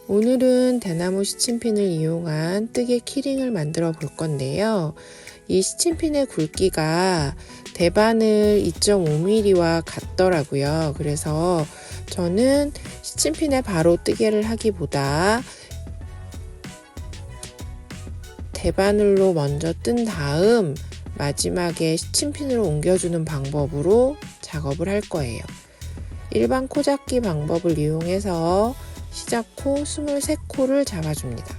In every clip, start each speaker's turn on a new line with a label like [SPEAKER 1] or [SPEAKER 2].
[SPEAKER 1] 오늘은 대나무 시침핀을 이용한 뜨개 키링을 만들어 볼 건데요. 이 시침핀의 굵기가 대바늘 2.5mm와 같더라고요. 그래서 저는 시침핀에 바로 뜨개를 하기보다 대바늘로 먼저 뜬 다음 마지막에 시침핀으로 옮겨주는 방법으로 작업을 할 거예요. 일반 코잡기 방법을 이용해서 시작코 23코를 잡아줍니다.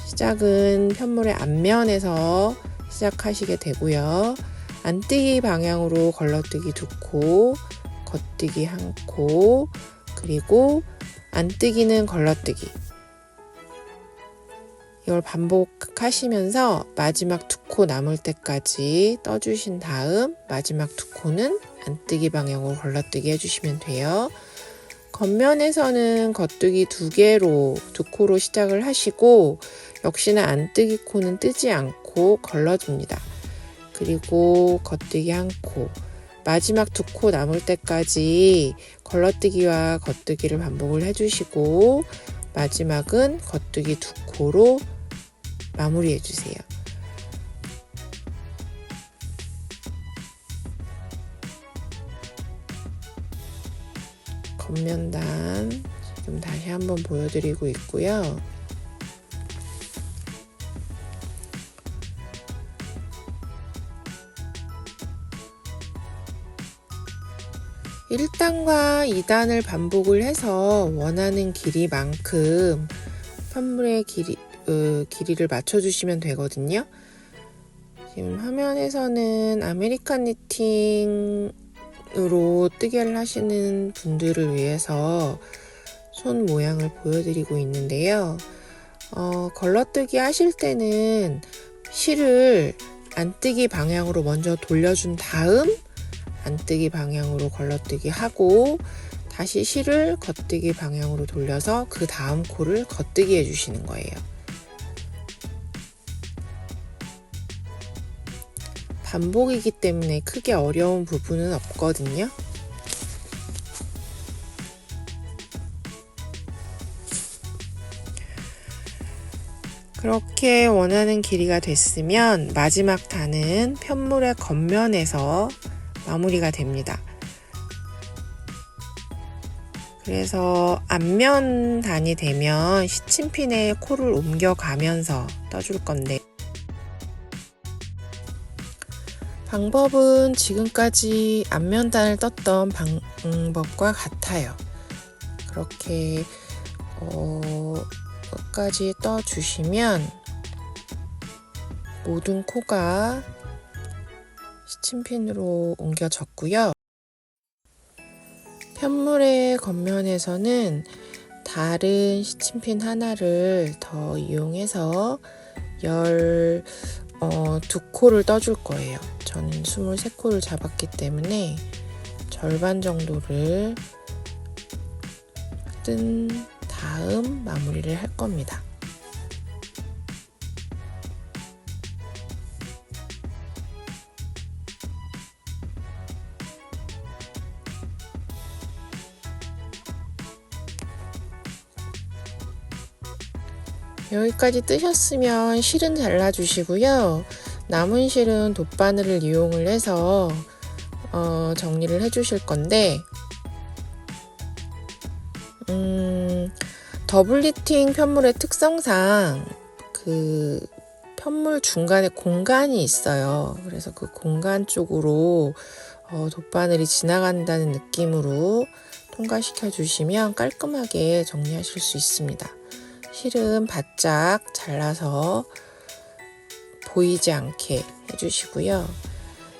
[SPEAKER 1] 시작은 편물의 앞면에서 시작하시게 되고요. 안뜨기 방향으로 걸러뜨기 2코, 겉뜨기 1코, 그리고 안뜨기는 걸러뜨기. 이걸 반복하시면서 마지막 2코 남을 때까지 떠주신 다음 마지막 2코는 안뜨기 방향으로 걸러뜨기 해주시면 돼요. 겉면에서는 겉뜨기 2개로 2코로 시작을 하시고 역시나 안뜨기 코는 뜨지 않고 걸러줍니다. 그리고 겉뜨기 1코, 마지막 2코 남을 때까지 걸러뜨기와 겉뜨기를 반복을 해주시고 마지막은 겉뜨기 2코로 마무리해 주세요. 겉면단 지금 다시 한번 보여드리고 있고요. (1단과) (2단을) 반복을 해서 원하는 길이만큼 편물의 길이를 맞춰주시면 되거든요. 지금 화면에서는 아메리칸 니팅으로 뜨개를 하시는 분들을 위해서 손 모양을 보여드리고 있는데요. 걸러뜨기 하실 때는 실을 안뜨기 방향으로 먼저 돌려준 다음 안뜨기 방향으로 걸러뜨기 하고 다시 실을 겉뜨기 방향으로 돌려서 그 다음 코를 겉뜨기 해주시는 거예요. 반복이기 때문에 크게 어려운 부분은 없거든요. 그렇게 원하는 길이가 됐으면 마지막 단은 편물의 겉면에서 마무리가 됩니다. 그래서 앞면 단이 되면 시침핀에 코를 옮겨가면서 떠줄 건데 방법은 지금까지 앞면 단을 떴던 방법과 같아요. 그렇게 끝까지 떠주시면 모든 코가 시침핀으로 옮겨졌고요. 편물의 겉면에서는 다른 시침핀 하나를 더 이용해서 12코를 떠줄 거예요. 저는 23코를 잡았기 때문에 절반 정도를 뜬 다음 마무리를 할 겁니다. 여기까지 뜨셨으면 실은 잘라주시고요. 남은 실은 돗바늘을 이용을 해서 정리를 해주실 건데 더블리팅 편물의 특성상 그 편물 중간에 공간이 있어요. 그래서 그 공간 쪽으로 돗바늘이 지나간다는 느낌으로 통과시켜 주시면 깔끔하게 정리하실 수 있습니다. 실은 바짝 잘라서 보이지 않게 해주시고요.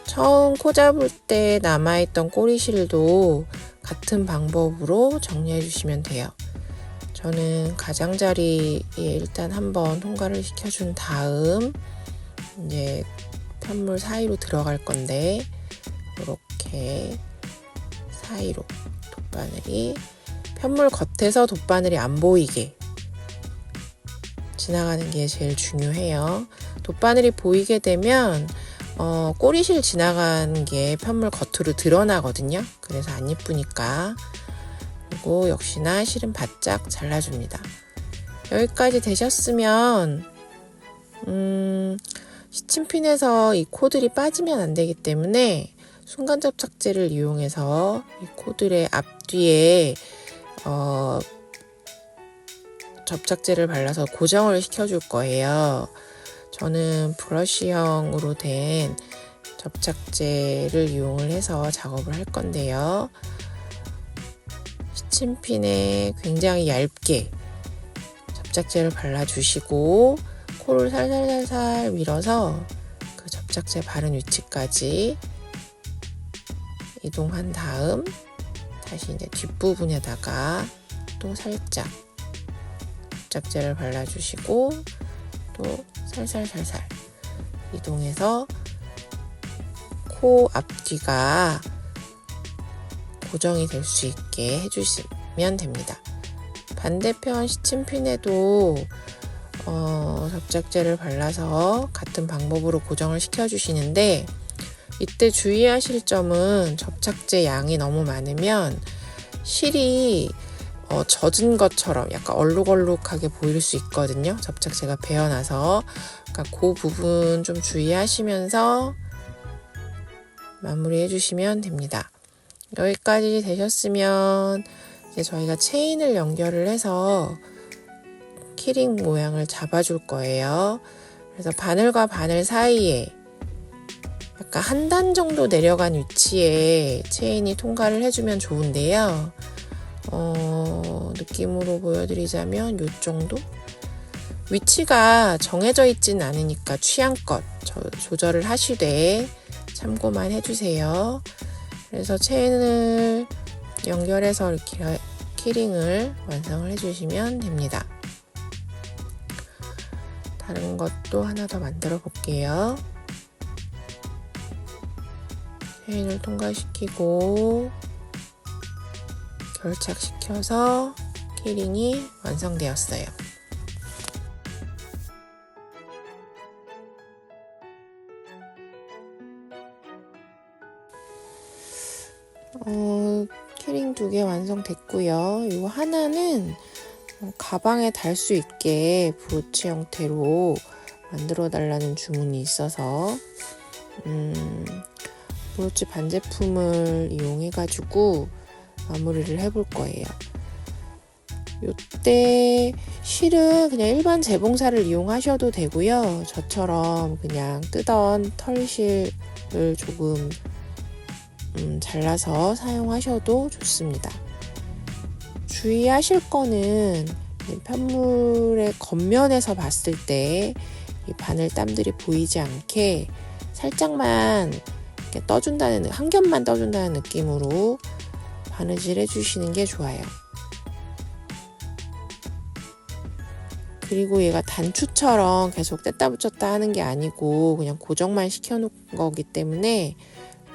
[SPEAKER 1] 처음 코 잡을 때 남아있던 꼬리실도 같은 방법으로 정리해 주시면 돼요. 저는 가장자리에 일단 한번 통과를 시켜준 다음 이제 편물 사이로 들어갈 건데 이렇게 사이로 돗바늘이 편물 겉에서 돗바늘이 안 보이게 지나가는 게 제일 중요해요. 돗바늘이 보이게 되면 꼬리실 지나간 게 편물 겉으로 드러나거든요. 그래서 안 예쁘니까. 그리고 역시나 실은 바짝 잘라줍니다. 여기까지 되셨으면 시침핀에서 이 코들이 빠지면 안 되기 때문에 순간 접착제를 이용해서 이 코들의 앞뒤에 접착제를 발라서 고정을 시켜줄 거예요. 저는 브러쉬형으로 된 접착제를 이용을 해서 작업을 할 건데요. 시침핀에 굉장히 얇게 접착제를 발라주시고 코를 살살살살 밀어서 그 접착제 바른 위치까지 이동한 다음 다시 이제 뒷부분에다가 또 살짝 접착제를 발라주시고 또 살살살살 이동해서 코 앞뒤가 고정이 될 수 있게 해주시면 됩니다. 반대편 시침핀에도 접착제를 발라서 같은 방법으로 고정을 시켜주시는데 이때 주의하실 점은 접착제 양이 너무 많으면 실이 젖은 것처럼 약간 얼룩얼룩하게 보일 수 있거든요. 접착제가 배어나서. 그러니까 그 부분 좀 주의하시면서 마무리해 주시면 됩니다. 여기까지 되셨으면 이제 저희가 체인을 연결을 해서 키링 모양을 잡아줄 거예요. 그래서 바늘과 바늘 사이에 약간 한 단 정도 내려간 위치에 체인이 통과를 해주면 좋은데요. 느낌으로 보여드리자면 이 정도? 위치가 정해져 있진 않으니까 취향껏 조절을 하시되 참고만 해주세요. 그래서 체인을 연결해서 이렇게 키링을 완성을 해주시면 됩니다. 다른 것도 하나 더 만들어 볼게요. 체인을 통과시키고 결착시켜서 키링이 완성되었어요. 키링 2개 완성됐고요. 이 하나는 가방에 달 수 있게 브로치 형태로 만들어 달라는 주문이 있어서 브로치 반제품을 이용해 가지고 마무리를 해볼 거예요. 이때 실은 그냥 일반 재봉사를 이용하셔도 되고요. 저처럼 그냥 뜨던 털실을 조금 잘라서 사용하셔도 좋습니다. 주의하실 거는 편물의 겉면에서 봤을 때 이 바늘 땀들이 보이지 않게 살짝만 이렇게 떠준다는, 한 겹만 떠준다는 느낌으로 바느질 해주시는 게 좋아요. 그리고 얘가 단추처럼 계속 뗐다 붙였다 하는 게 아니고 그냥 고정만 시켜놓은 거기 때문에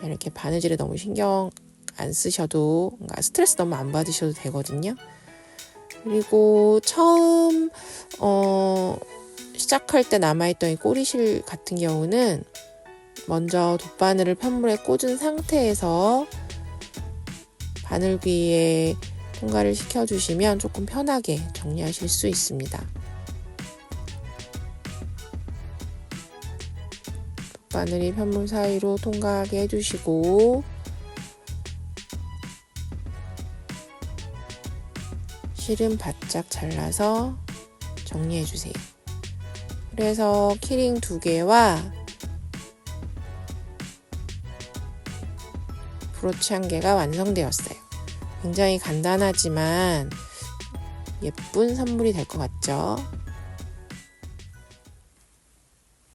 [SPEAKER 1] 이렇게 바느질에 너무 신경 안 쓰셔도, 뭔가 스트레스 너무 안 받으셔도 되거든요. 그리고 처음 시작할 때 남아있던 이 꼬리실 같은 경우는 먼저 돗바늘을 편물에 꽂은 상태에서 바늘귀에 통과를 시켜주시면 조금 편하게 정리하실 수 있습니다. 바늘이 편물 사이로 통과하게 해주시고 실은 바짝 잘라서 정리해주세요. 그래서 키링 2개와 브로치 1개가 완성되었어요. 굉장히 간단하지만 예쁜 선물이 될 것 같죠?